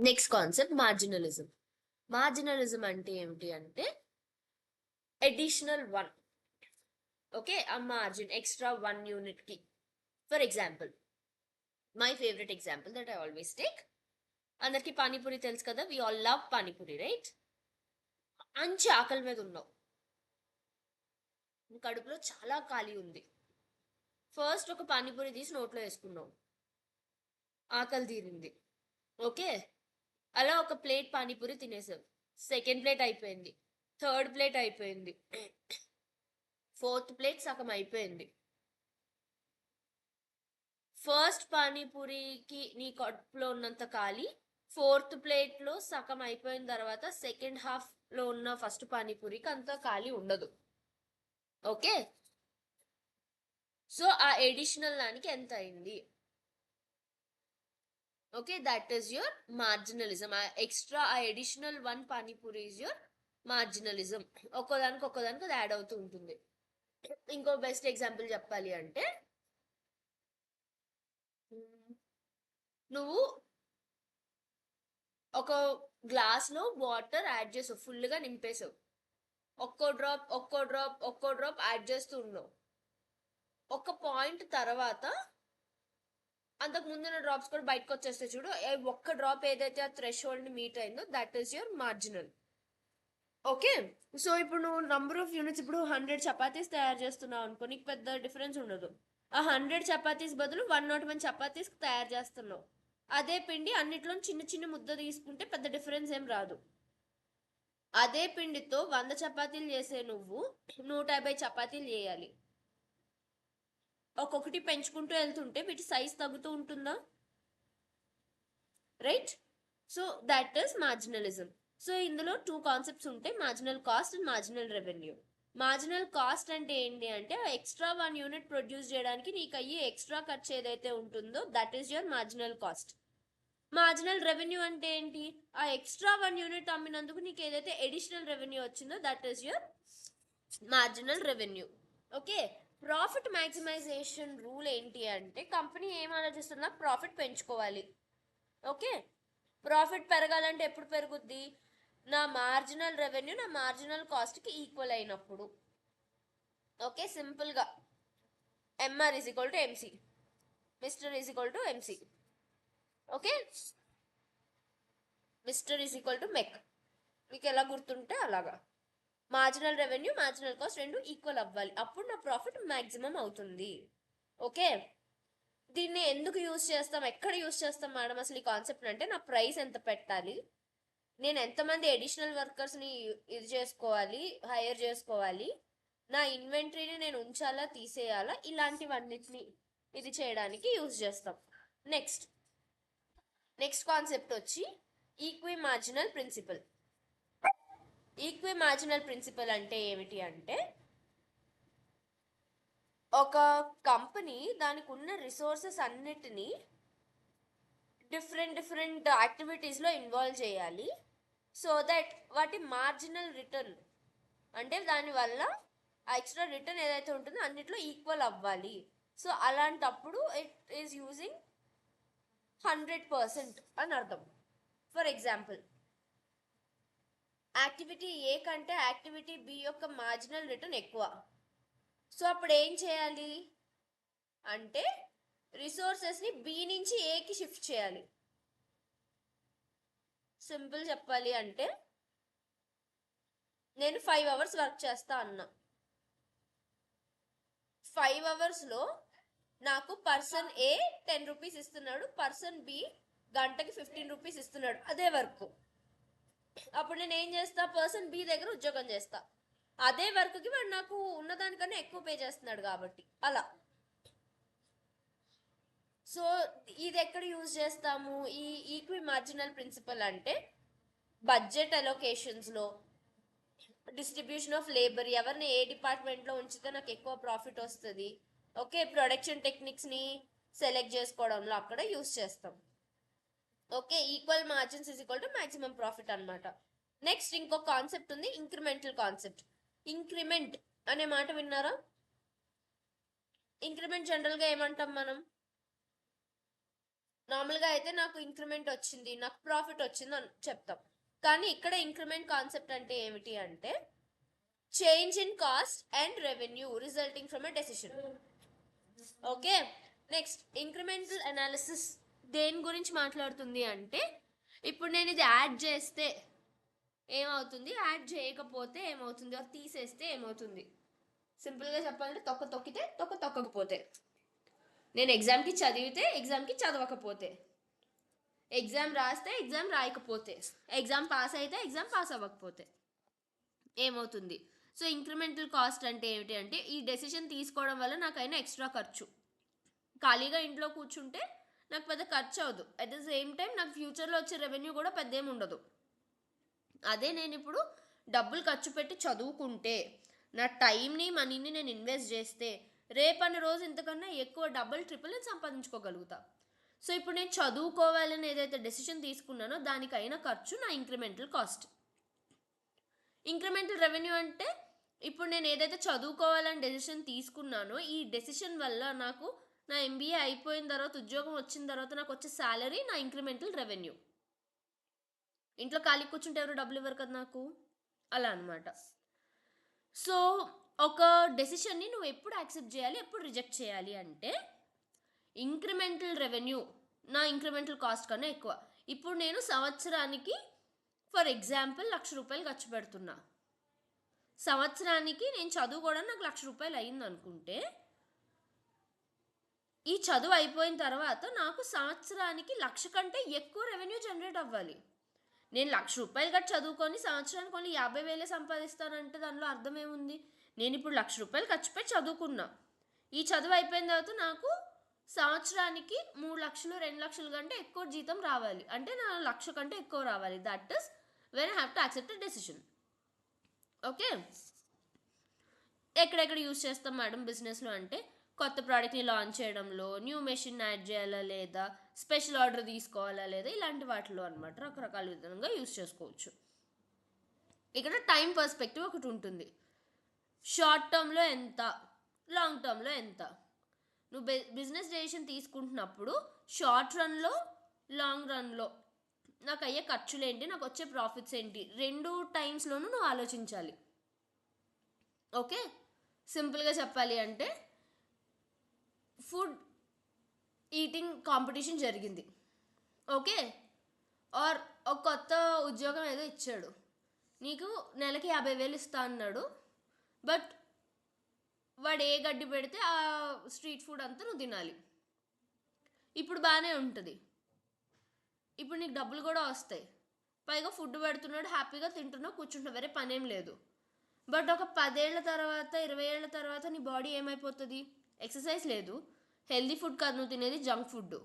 Next concept మార్జినలిజం. మార్జినలిజం అంటే ఏమిటి అంటే అడిషనల్ వన్. ఓకే, ఆ మార్జిన్ ఎక్స్ట్రా 1 యూనిట్ కి. For example, my favourite example that I always take, అందరికి పానీపూరి తెలుసు కదా, we all love panipuri, right? మంచి ఆకలి మీద ఉన్నావు, కడుపులో చాలా ఖాళీ ఉంది. ఫస్ట్ ఒక పానీపూరి తీసి నోట్లో వేసుకున్నావు, ఆకలి తీరింది. ఓకే, అలా ఒక ప్లేట్ పానీపూరి తినేసావు. సెకండ్ ప్లేట్ అయిపోయింది, థర్డ్ ప్లేట్ అయిపోయింది, ఫోర్త్ ప్లేట్ సగం అయిపోయింది. ఫస్ట్ పానీపూరికి నీ కడుపులో ఉన్నంత ఖాళీ ఫోర్త్ ప్లేట్లో సగం అయిపోయిన తర్వాత సెకండ్ హాఫ్లో ఉన్న ఫస్ట్ పానీపూరికి అంత ఖాళీ ఉండదు. ఓకే, సో ఆ ఎడిషనల్ దానికి ఎంత అయింది? Okay, that is your marginalism. ఆ ఎక్స్ట్రా, ఆ additional 1 panipuri is your marginalism. ఒక్కోదానికి అది యాడ్ అవుతూ ఉంటుంది. ఇంకో బెస్ట్ ఎగ్జాంపుల్ చెప్పాలి అంటే, నువ్వు ఒక గ్లాస్లో వాటర్ యాడ్ చేసావు, ఫుల్గా నింపేసావు. ఒక్కో డ్రాప్ యాడ్ చేస్తూ ఉన్నావు. ఒక పాయింట్ తర్వాత అంతకు ముందున్న డ్రాప్స్ కూడా బయటకు వచ్చేస్తే చూడు, ఒక్క డ్రాప్ ఏదైతే ఆ థ్రెష్ హోల్డ్ని మీట్ అయిందో that is your marginal. Okay, so ఇప్పుడు నువ్వు నంబర్ ఆఫ్ యూనిట్స్, ఇప్పుడు 100 చపాతీస్ తయారు చేస్తున్నావు అనుకో, నీకు పెద్ద డిఫరెన్స్ ఉండదు. ఆ 100 చపాతీస్ బదులు 101 చపాతీస్ తయారు చేస్తున్నావు. అదే పిండి అన్నిట్లో చిన్న చిన్న ముద్ద తీసుకుంటే పెద్ద డిఫరెన్స్ ఏం రాదు. అదే పిండితో 100 చపాతీలు చేసే నువ్వు 150 చపాతీలు చేయాలి. ఒక్కొక్కటి పెంచుకుంటూ వెళ్తుంటే వీటి సైజ్ తగ్గుతూ ఉంటుందా? Right? So that is marginalism. So ఇందులో 2 కాన్సెప్ట్స్ ఉంటాయి, marginal cost and marginal revenue. Marginal cost అంటే ఏంటి అంటే, ఎక్స్ట్రా 1 యూనిట్ ప్రొడ్యూస్ చేయడానికి నీకు అయ్యే ఎక్స్ట్రా ఖర్చు ఏదైతే ఉంటుందో that is your marginal cost. Marginal revenue అంటే ఏంటి? ఆ ఎక్స్ట్రా 1 యూనిట్ అమ్మినందుకు నీకు ఏదైతే ఎడిషనల్ రెవెన్యూ వచ్చిందో that is your marginal revenue. Okay, profit maximisation rule ఏంటి అంటే, కంపెనీ ఏం ఆలోచిస్తుందా, ప్రాఫిట్ పెంచుకోవాలి. ఓకే, ప్రాఫిట్ పెరగాలంటే ఎప్పుడు పెరుగుద్ది? నా మార్జినల్ రెవెన్యూ నా మార్జినల్ కాస్ట్కి ఈక్వల్ అయినప్పుడు. ఓకే, సింపుల్గా MR is equal to MC, mister is equal to MC. Okay, mister is equal to మెక్. మీకు ఎలా గుర్తుంటే అలాగా మార్జినల్ రెవెన్యూ మార్జినల్ కాస్ట్ రెండు ఈక్వల్ అవ్వాలి, అప్పుడు నా ప్రాఫిట్ మ్యాక్సిమం అవుతుంది. ఓకే, దీన్ని ఎందుకు యూజ్ చేస్తాం, ఎక్కడ యూజ్ చేస్తాం మేడం అసలు ఈ కాన్సెప్ట్ అంటే, నా ప్రైస్ ఎంత పెట్టాలి, నేను ఎంతమంది అడిషనల్ వర్కర్స్ని ఇది చేసుకోవాలి, హైర్ చేసుకోవాలి, నా ఇన్వెంటరీని నేను ఉంచాలా తీసేయాలా, ఇలాంటివన్నిటిని ఇది చేయడానికి యూజ్ చేస్తాం. నెక్స్ట్ కాన్సెప్ట్ వచ్చి equi marginal principle. Equi marginal principle అంటే ఏమిటి అంటే, ఒక కంపెనీ దానికి ఉన్న రిసోర్సెస్ అన్నిటినీ డిఫరెంట్ యాక్టివిటీస్లో ఇన్వాల్వ్ చేయాలి, సో దట్ వాటి మార్జినల్ రిటర్న్ అంటే దానివల్ల ఆ ఎక్స్ట్రా రిటర్న్ ఏదైతే ఉంటుందో అన్నిట్లో ఈక్వల్ అవ్వాలి. సో అలాంటప్పుడు ఇట్ ఈస్ యూజింగ్ 100% అని అర్థం. ఫర్ ఎగ్జాంపుల్, యాక్టివిటీ ఏ కంటే యాక్టివిటీ బి యొక్క మార్జినల్ రిటర్న్ ఎక్కువ. సో అప్పుడు ఏం చేయాలి అంటే, రిసోర్సెస్ని బి నుంచి ఏకి షిఫ్ట్ చేయాలి. సింపుల్ చెప్పాలి అంటే, నేను 5 అవర్స్ వర్క్ చేస్తా అన్నా, 5 అవర్స్లో నాకు పర్సన్ ఏ 10 రూపీస్ ఇస్తున్నాడు, పర్సన్ బి గంటకి 15 రూపీస్ ఇస్తున్నాడు, అదే వర్క్. అప్పుడు నేను ఏం చేస్తా, పర్సన్ బి దగ్గర ఉద్యోగం చేస్తా, అదే వర్క్కి వాడు నాకు ఉన్నదానికన్నా ఎక్కువ పే చేస్తున్నాడు కాబట్టి అలా. సో ఇది ఎక్కడ యూజ్ చేస్తాము ఈ ఈక్వి మార్జినల్ ప్రిన్సిపల్ అంటే, బడ్జెట్ అలొకేషన్స్లో, డిస్ట్రిబ్యూషన్ ఆఫ్ లేబర్, ఎవరిని ఏ డిపార్ట్మెంట్లో ఉంచితే నాకు ఎక్కువ ప్రాఫిట్ వస్తుంది, ఓకే, ప్రొడక్షన్ టెక్నిక్స్ని సెలెక్ట్ చేసుకోవడంలో అక్కడ యూజ్ చేస్తాం. Okay, equal margins is equal to maximum profit అనమాట. నెక్స్ట్ ఇంకొక కాన్సెప్ట్ ఉంది, ఇంక్రిమెంటల్ కాన్సెప్ట్. ఇంక్రిమెంట్ అనే మాట విన్నారా? ఇంక్రిమెంట్ జనరల్గా ఏమంటాం మనం, నార్మల్గా అయితే నాకు ఇంక్రిమెంట్ వచ్చింది, నాకు ప్రాఫిట్ వచ్చింది అని చెప్తాం. కానీ ఇక్కడ ఇంక్రిమెంట్ కాన్సెప్ట్ అంటే ఏమిటి అంటే change in cost and revenue resulting from a decision. Okay, next incremental analysis దేని గురించి మాట్లాడుతుంది అంటే ఇప్పుడు నేను ఇది యాడ్ చేస్తే ఏమవుతుంది, యాడ్ చేయకపోతే ఏమవుతుంది, అది తీసేస్తే ఏమవుతుంది. సింపుల్గా చెప్పాలంటే తొక్కితే తొక్కకపోతే, నేను ఎగ్జామ్కి చదివితే ఎగ్జామ్కి చదవకపోతే, ఎగ్జామ్ రాస్తే ఎగ్జామ్ రాయకపోతే, ఎగ్జామ్ పాస్ అయితే ఎగ్జామ్ పాస్ అవ్వకపోతే ఏమవుతుంది. సో ఇంక్రిమెంటల్ కాస్ట్ అంటే ఏమిటి అంటే ఈ డెసిషన్ తీసుకోవడం వల్ల నాకైనా ఎక్స్ట్రా ఖర్చు. ఖాళీగా ఇంట్లో కూర్చుంటే నాకు పెద్ద ఖర్చు అవ్వదు, అట్ ద సేమ్ టైం నాకు ఫ్యూచర్లో వచ్చే రెవెన్యూ కూడా పెద్ద ఏమి ఉండదు. అదే నేను ఇప్పుడు డబ్బులు ఖర్చు పెట్టి చదువుకుంటే, నా టైంని మనీని నేను ఇన్వెస్ట్ చేస్తే రేపన్న రోజు ఇంతకన్నా ఎక్కువ డబుల్ ట్రిపుల్ నేను సంపాదించుకోగలుగుతా. సో ఇప్పుడు నేను చదువుకోవాలని ఏదైతే డెసిషన్ తీసుకున్నానో దానికైనా ఖర్చు నా ఇంక్రిమెంటల్ కాస్ట్. ఇంక్రిమెంటల్ రెవెన్యూ అంటే ఇప్పుడు నేను ఏదైతే చదువుకోవాలని డెసిషన్ తీసుకున్నానో ఈ డెసిషన్ వల్ల నాకు నా ఎంబీఏ అయిపోయిన తర్వాత ఉద్యోగం వచ్చిన తర్వాత నాకు వచ్చే శాలరీ నా ఇంక్రిమెంటల్ రెవెన్యూ. ఇంట్లో ఖాళీ కూర్చుంటే ఎవరు డబ్బులు ఇవ్వరు కదా నాకు, అలా అనమాట. సో ఒక డెసిషన్ని నువ్వు ఎప్పుడు యాక్సెప్ట్ చేయాలి, ఎప్పుడు రిజెక్ట్ చేయాలి అంటే ఇంక్రిమెంటల్ రెవెన్యూ నా ఇంక్రిమెంటల్ కాస్ట్ కన్నా ఎక్కువ. ఇప్పుడు నేను సంవత్సరానికి ఫర్ ఎగ్జాంపుల్ 1,00,000 రూపాయలు ఖర్చు పెడుతున్నా. సంవత్సరానికి నేను చదువుకోవడానికి నాకు 1,00,000 రూపాయలు అయింది అనుకుంటే ఈ చదువు అయిపోయిన తర్వాత నాకు సంవత్సరానికి 1,00,000 కంటే ఎక్కువ రెవెన్యూ జనరేట్ అవ్వాలి. నేను 1,00,000 రూపాయలు కట్టి చదువుకొని సంవత్సరానికి కొన్ని 50,000 సంపాదిస్తానంటే దానిలో అర్థం ఏముంది. నేను ఇప్పుడు 1,00,000 రూపాయలు ఖర్చు పెట్టి చదువుకున్నా, ఈ చదువు అయిపోయిన తర్వాత నాకు సంవత్సరానికి 3,00,000 2,00,000 కంటే ఎక్కువ జీతం రావాలి, అంటే నా 1,00,000 కంటే ఎక్కువ రావాలి. That is when I have to accept a decision. Okay, ఎక్కడెక్కడ యూజ్ చేస్తాం మేడం బిజినెస్లో అంటే కొత్త ప్రోడక్ట్ని లాంచ్ చేయడంలో, న్యూ మెషిన్ యాడ్ చేయాలా లేదా, స్పెషల్ ఆర్డర్ తీసుకోవాలా లేదా, ఇలాంటి వాటిలో అనమాట రకరకాల విధంగా యూజ్ చేసుకోవచ్చు. ఇక్కడ టైం పర్స్పెక్టివ్ ఒకటి ఉంటుంది, షార్ట్ టర్మ్లో ఎంత, లాంగ్ టర్మ్లో ఎంత. నువ్వు బిజినెస్ డెసిషన్ తీసుకుంటున్నప్పుడు షార్ట్ రన్లో లాంగ్ రన్లో నాకు అయ్యే ఖర్చులు ఏంటి, నాకు వచ్చే ప్రాఫిట్స్ ఏంటి, రెండు టైమ్స్లోనూ నువ్వు ఆలోచించాలి. ఓకే, సింపుల్గా చెప్పాలి అంటే ఫుడ్ ఈటింగ్ కాంపిటీషన్ జరిగింది. ఓకే, ఆర్ ఒక కొత్త ఉద్యోగం ఏదో ఇచ్చాడు, నీకు నెలకి 50,000 ఇస్తా అన్నాడు. బట్ వాడు ఏ గడ్డి పెడితే ఆ స్ట్రీట్ ఫుడ్ అంతా నువ్వు తినాలి. ఇప్పుడు బాగానే ఉంటుంది, ఇప్పుడు నీకు డబ్బులు కూడా వస్తాయి, పైగా ఫుడ్ పెడుతున్నాడు, హ్యాపీగా తింటున్నావు, కూర్చుంటున్నావు, వేరే పనేం లేదు. బట్ ఒక 10 ఏళ్ళ తర్వాత 20 ఏళ్ళ తర్వాత నీ బాడీ ఏమైపోతుంది, ఎక్సర్సైజ్ లేదు, హెల్దీ ఫుడ్ కాదు నువ్వు తినేది, జంక్ ఫుడ్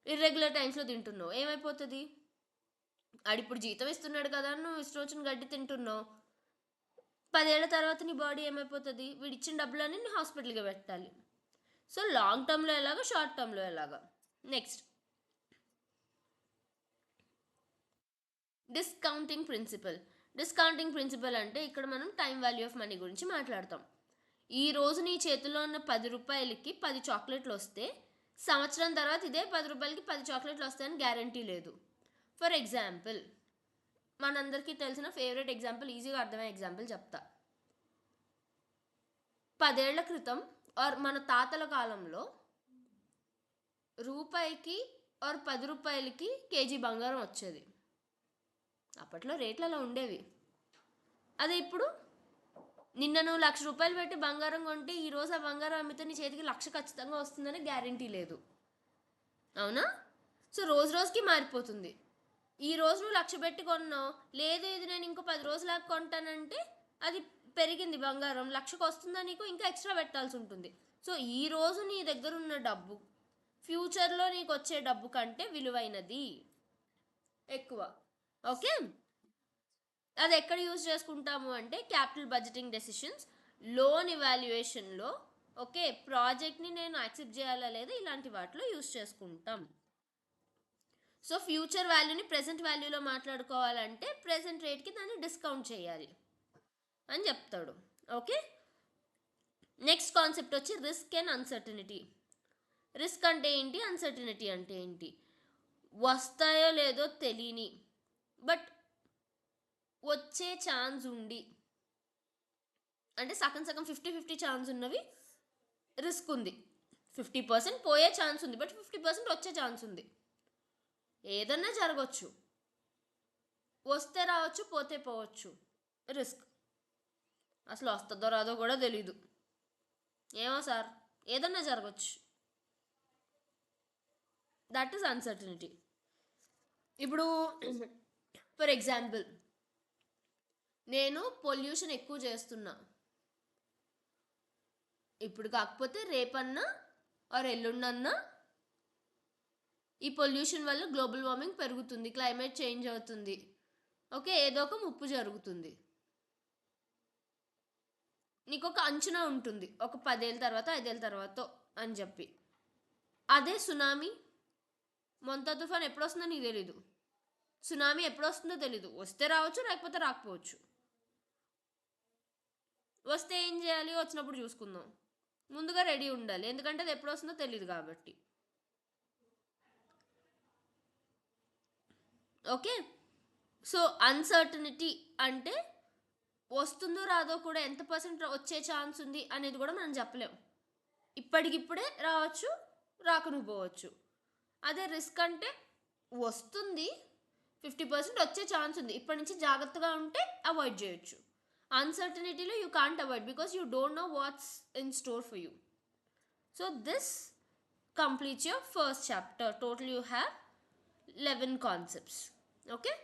ఇర్రెగ్యులర్ టైమ్స్లో తింటున్నావు, ఏమైపోతుంది. ఆడిప్పుడు జీతం ఇస్తున్నాడు కదా నువ్వు ఇష్టం వచ్చిన గడ్డి తింటున్నావు, 10 ఏళ్ళ తర్వాత నీ బాడీ ఏమైపోతుంది, వీడు ఇచ్చిన డబ్బులన్నీ నీ హాస్పిటల్కి పెట్టాలి. సో లాంగ్ టర్మ్లో ఎలాగా, షార్ట్ టర్మ్లో ఎలాగా. Next discounting principle. Discounting principle అంటే ఇక్కడ మనం టైం వాల్యూ ఆఫ్ మనీ గురించి మాట్లాడతాం. ఈ రోజు నీ చేతిలో ఉన్న 10 రూపాయలకి 10 చాక్లెట్లు వస్తే సంవత్సరం తర్వాత ఇదే 10 రూపాయలకి 10 చాక్లెట్లు వస్తాయని గ్యారంటీ లేదు. ఫర్ ఎగ్జాంపుల్, మనందరికీ తెలిసిన ఫేవరెట్ ఎగ్జాంపుల్, ఈజీగా అర్థమయ్యే ఎగ్జాంపుల్ చెప్తా. 10 ఏళ్ల క్రితం ఆర్ మన తాతల కాలంలో రూపాయికి ఆర్ 10 రూపాయలకి కేజీ బంగారం వచ్చేది. అప్పట్లో రేట్లు అలా ఉండేవి. అదే ఇప్పుడు నిన్న నువ్వు 1,00,000 రూపాయలు పెట్టి బంగారం కొంటే ఈరోజు ఆ బంగారం అమ్మితే నీ చేతికి 1,00,000 ఖచ్చితంగా వస్తుందని గ్యారంటీ లేదు, అవునా. సో రోజు రోజుకి మారిపోతుంది. ఈ రోజు నువ్వు 1,00,000 పెట్టి కొన్నావు, లేదు ఇది నేను ఇంకో 10 రోజులకు కొంటానంటే అది పెరిగింది, బంగారం 1,00,000కి వస్తుందా, నీకు ఇంకా ఎక్స్ట్రా పెట్టాల్సి ఉంటుంది. సో ఈ రోజు నీ దగ్గర ఉన్న డబ్బు ఫ్యూచర్లో నీకు వచ్చే డబ్బు కంటే విలువైనది, ఎక్కువ. ఓకే, అది ఎక్కడ యూజ్ చేసుకుంటాము అంటే క్యాపిటల్ బడ్జెటింగ్ డెసిషన్స్, లోన్ ఇవాల్యుయేషన్లో, ఓకే, ప్రాజెక్ట్ని నేను యాక్సెప్ట్ చేయాలా లేదా, ఇలాంటి వాటిలో యూజ్ చేసుకుంటాం. సో ఫ్యూచర్ వాల్యూని ప్రెజెంట్ వాల్యూలో మాట్లాడుకోవాలంటే ప్రెజెంట్ రేట్కి దాన్ని డిస్కౌంట్ చేయాలి అని చెప్తాడు. ఓకే, నెక్స్ట్ కాన్సెప్ట్ వచ్చి రిస్క్ అండ్ అన్సర్టనిటీ. రిస్క్ అంటే ఏంటి, అన్సర్టనిటీ అంటే ఏంటి? వస్తాయో లేదో తెలియని బట్ వచ్చే ఛాన్స్ ఉండి, అంటే సగం సగం 50-50 ఛాన్స్ ఉన్నవి రిస్క్ ఉంది. 50% పోయే ఛాన్స్ ఉంది, బట్ 50% వచ్చే ఛాన్స్ ఉంది. ఏదన్నా జరగచ్చు, వస్తే రావచ్చు, పోతే పోవచ్చు. రిస్క్ అసలు వస్తుందో రాదో కూడా తెలీదు. ఏమో సార్, ఏదన్నా జరగచ్చు. That is uncertainty. ఇప్పుడు ఫర్ ఎగ్జాంపుల్, నేను పొల్యూషన్ ఎక్కువ చేస్తున్నా, ఇప్పుడు కాకపోతే రేపన్నా ఆర్ ఎల్లుండన్నా ఈ పొల్యూషన్ వల్ల గ్లోబల్ వార్మింగ్ పెరుగుతుంది, క్లైమేట్ చేంజ్ అవుతుంది, ఓకే, ఏదో ఒక ముప్పు జరుగుతుంది. నీకు ఒక అంచనా ఉంటుంది, ఒక 10 ఏళ్ళ తర్వాత 5 ఏళ్ళ తర్వాత అని చెప్పి. అదే సునామీ, మొంతా తుఫాన్ ఎప్పుడు వస్తుందో నీకు తెలీదు, సునామీ ఎప్పుడు వస్తుందో తెలీదు. వస్తే రావచ్చు, లేకపోతే రాకపోవచ్చు. వస్తే ఏం చేయాలి? వచ్చినప్పుడు చూసుకుందాం. ముందుగా రెడీ ఉండాలి, ఎందుకంటే అది ఎప్పుడు వస్తుందో తెలియదు కాబట్టి. ఓకే, సో అన్సర్టనిటీ అంటే వస్తుందో రాదో కూడా, ఎంత పర్సెంట్ వచ్చే ఛాన్స్ ఉంది అనేది కూడా మనం చెప్పలేము. ఇప్పటికిప్పుడే రావచ్చు, రాకను పోవచ్చు. అదే రిస్క్ అంటే వస్తుంది, 50% వచ్చే ఛాన్స్ ఉంది, ఇప్పటి నుంచి జాగ్రత్తగా ఉంటే అవాయిడ్ చేయొచ్చు. అన్సర్టనిటీలో you can't avoid because you don't know what's in store for you. So this completes your first chapter. Total you have 11 concepts. Okay.